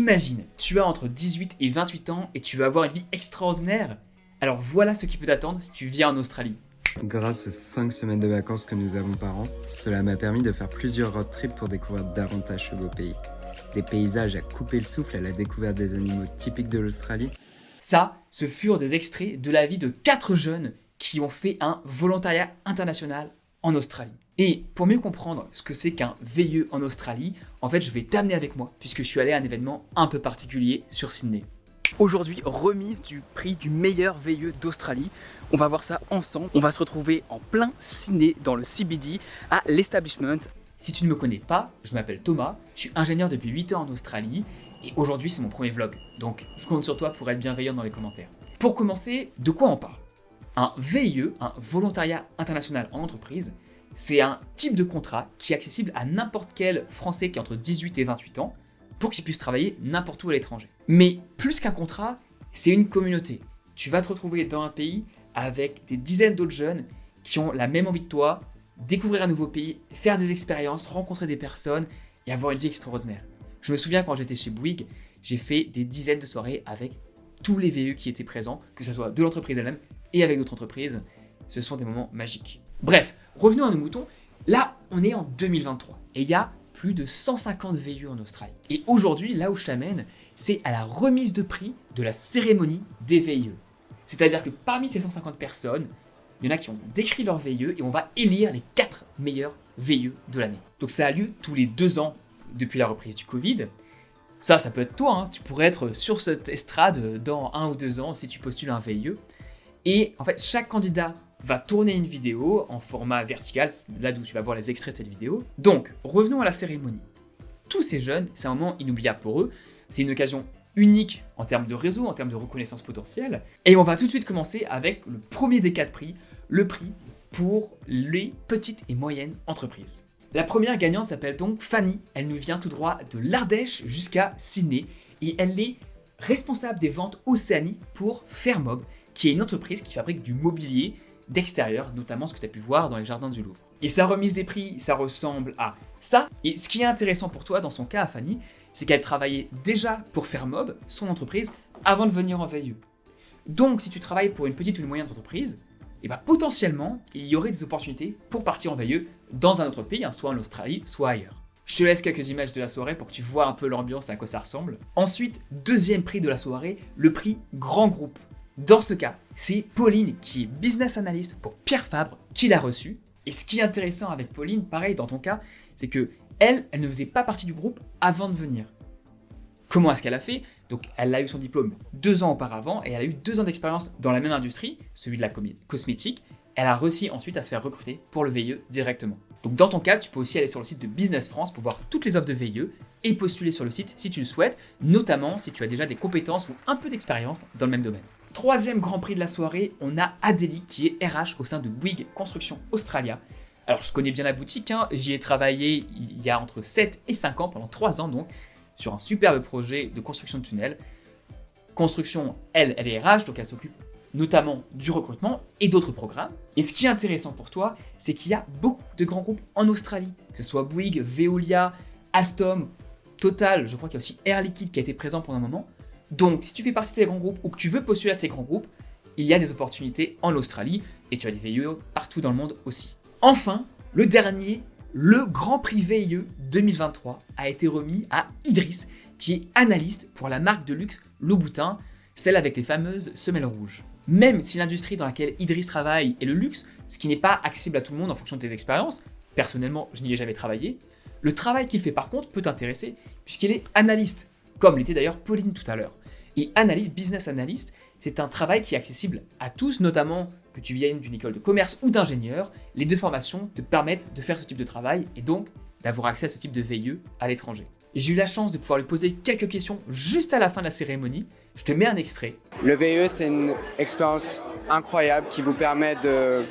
Imagine, tu as entre 18 et 28 ans et tu veux avoir une vie extraordinaire. Alors voilà ce qui peut t'attendre si tu viens en Australie. Grâce aux 5 semaines de vacances que nous avons par an, cela m'a permis de faire plusieurs road trips pour découvrir davantage ce beau pays. Des paysages à couper le souffle à la découverte des animaux typiques de l'Australie. Ça, ce furent des extraits de la vie de 4 jeunes qui ont fait un volontariat international en Australie. Et pour mieux comprendre ce que c'est qu'un VIE en Australie, en fait, je vais t'amener avec moi puisque je suis allé à un événement un peu particulier sur Sydney. Aujourd'hui, remise du prix du meilleur VIE d'Australie. On va voir ça ensemble. On va se retrouver en plein Sydney dans le CBD à l'Establishment. Si tu ne me connais pas, je m'appelle Thomas, je suis ingénieur depuis 8 ans en Australie et aujourd'hui c'est mon premier vlog. Donc je compte sur toi pour être bienveillant dans les commentaires. Pour commencer, de quoi on parle ? Un VIE, un volontariat international en entreprise, c'est un type de contrat qui est accessible à n'importe quel Français qui a entre 18 et 28 ans pour qu'il puisse travailler n'importe où à l'étranger. Mais plus qu'un contrat, c'est une communauté. Tu vas te retrouver dans un pays avec des dizaines d'autres jeunes qui ont la même envie que toi, découvrir un nouveau pays, faire des expériences, rencontrer des personnes et avoir une vie extraordinaire. Je me souviens quand j'étais chez Bouygues, j'ai fait des dizaines de soirées avec tous les VE qui étaient présents, que ce soit de l'entreprise elle-même et avec d'autres entreprises. Ce sont des moments magiques. Bref, revenons à nos moutons. Là, on est en 2023 et il y a plus de 150 VE en Australie. Et aujourd'hui, là où je t'amène, c'est à la remise de prix de la cérémonie des VE. C'est-à-dire que parmi ces 150 personnes, il y en a qui ont décrit leur VE et on va élire les 4 meilleurs VE de l'année. Donc ça a lieu tous les 2 ans depuis la reprise du Covid. Ça peut être toi, hein. Tu pourrais être sur cette estrade dans 1 ou 2 ans si tu postules un VE. Et en fait, chaque candidat va tourner une vidéo en format vertical, là d'où tu vas voir les extraits de cette vidéo. Donc, revenons à la cérémonie. Tous ces jeunes, c'est un moment inoubliable pour eux. C'est une occasion unique en termes de réseau, en termes de reconnaissance potentielle. Et on va tout de suite commencer avec le premier des 4 prix, le prix pour les petites et moyennes entreprises. La première gagnante s'appelle donc Fanny. Elle nous vient tout droit de l'Ardèche jusqu'à Sydney et elle est responsable des ventes Océanie pour Fairmob, qui est une entreprise qui fabrique du mobilier d'extérieur, notamment ce que tu as pu voir dans les jardins du Louvre. Et sa remise des prix, ça ressemble à ça. Et ce qui est intéressant pour toi dans son cas, à Fanny, c'est qu'elle travaillait déjà pour Fairmob, son entreprise, avant de venir en VIE. Donc si tu travailles pour une petite ou une moyenne entreprise, et potentiellement, il y aurait des opportunités pour partir en VIE dans un autre pays, soit en Australie, soit ailleurs. Je te laisse quelques images de la soirée pour que tu vois un peu l'ambiance, à quoi ça ressemble. Ensuite, deuxième prix de la soirée, le prix Grand Groupe. Dans ce cas, c'est Pauline qui est business analyst pour Pierre Fabre qui l'a reçu. Et ce qui est intéressant avec Pauline, pareil dans ton cas, c'est que elle ne faisait pas partie du groupe avant de venir. Comment est-ce qu'elle a fait ? Donc elle a eu son diplôme 2 ans auparavant et elle a eu 2 ans d'expérience dans la même industrie, celui de la cosmétique. Elle a réussi ensuite à se faire recruter pour le VIE directement. Donc dans ton cas, tu peux aussi aller sur le site de Business France pour voir toutes les offres de VIE et postuler sur le site si tu le souhaites, notamment si tu as déjà des compétences ou un peu d'expérience dans le même domaine. Troisième grand prix de la soirée, on a Adélie qui est RH au sein de Bouygues Construction Australia. Alors je connais bien la boutique, j'y ai travaillé il y a entre 7 et 5 ans, pendant 3 ans donc, sur un superbe projet de construction de tunnels. Construction, elle est RH, donc elle s'occupe notamment du recrutement et d'autres programmes. Et ce qui est intéressant pour toi, c'est qu'il y a beaucoup de grands groupes en Australie, que ce soit Bouygues, Veolia, Alstom, Total, je crois qu'il y a aussi Air Liquide qui a été présent pendant un moment. Donc si tu fais partie de ces grands groupes ou que tu veux postuler à ces grands groupes, il y a des opportunités en Australie et tu as des VIE partout dans le monde aussi. Enfin, le dernier, le Grand Prix VIE 2023 a été remis à Idriss, qui est analyste pour la marque de luxe Louboutin, celle avec les fameuses semelles rouges. Même si l'industrie dans laquelle Idriss travaille est le luxe, ce qui n'est pas accessible à tout le monde en fonction de tes expériences, personnellement je n'y ai jamais travaillé, le travail qu'il fait par contre peut t'intéresser puisqu'il est analyste, comme l'était d'ailleurs Pauline tout à l'heure. Et analyste, business analyst, c'est un travail qui est accessible à tous, notamment que tu viennes d'une école de commerce ou d'ingénieur. Les 2 formations te permettent de faire ce type de travail et donc d'avoir accès à ce type de VIE à l'étranger. Et j'ai eu la chance de pouvoir lui poser quelques questions juste à la fin de la cérémonie. Je te mets un extrait. Le VIE, c'est une expérience incroyable qui vous permet de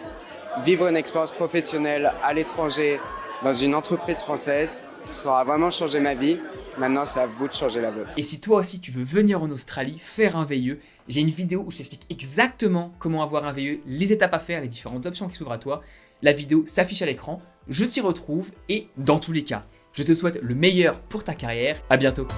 vivre une expérience professionnelle à l'étranger dans une entreprise française. Ça aura vraiment changé ma vie. Maintenant, c'est à vous de changer la vôtre. Et si toi aussi tu veux venir en Australie, faire un VIE, j'ai une vidéo où je t'explique exactement comment avoir un VIE, les étapes à faire, les différentes options qui s'ouvrent à toi. La vidéo s'affiche à l'écran, je t'y retrouve et dans tous les cas, je te souhaite le meilleur pour ta carrière. À bientôt.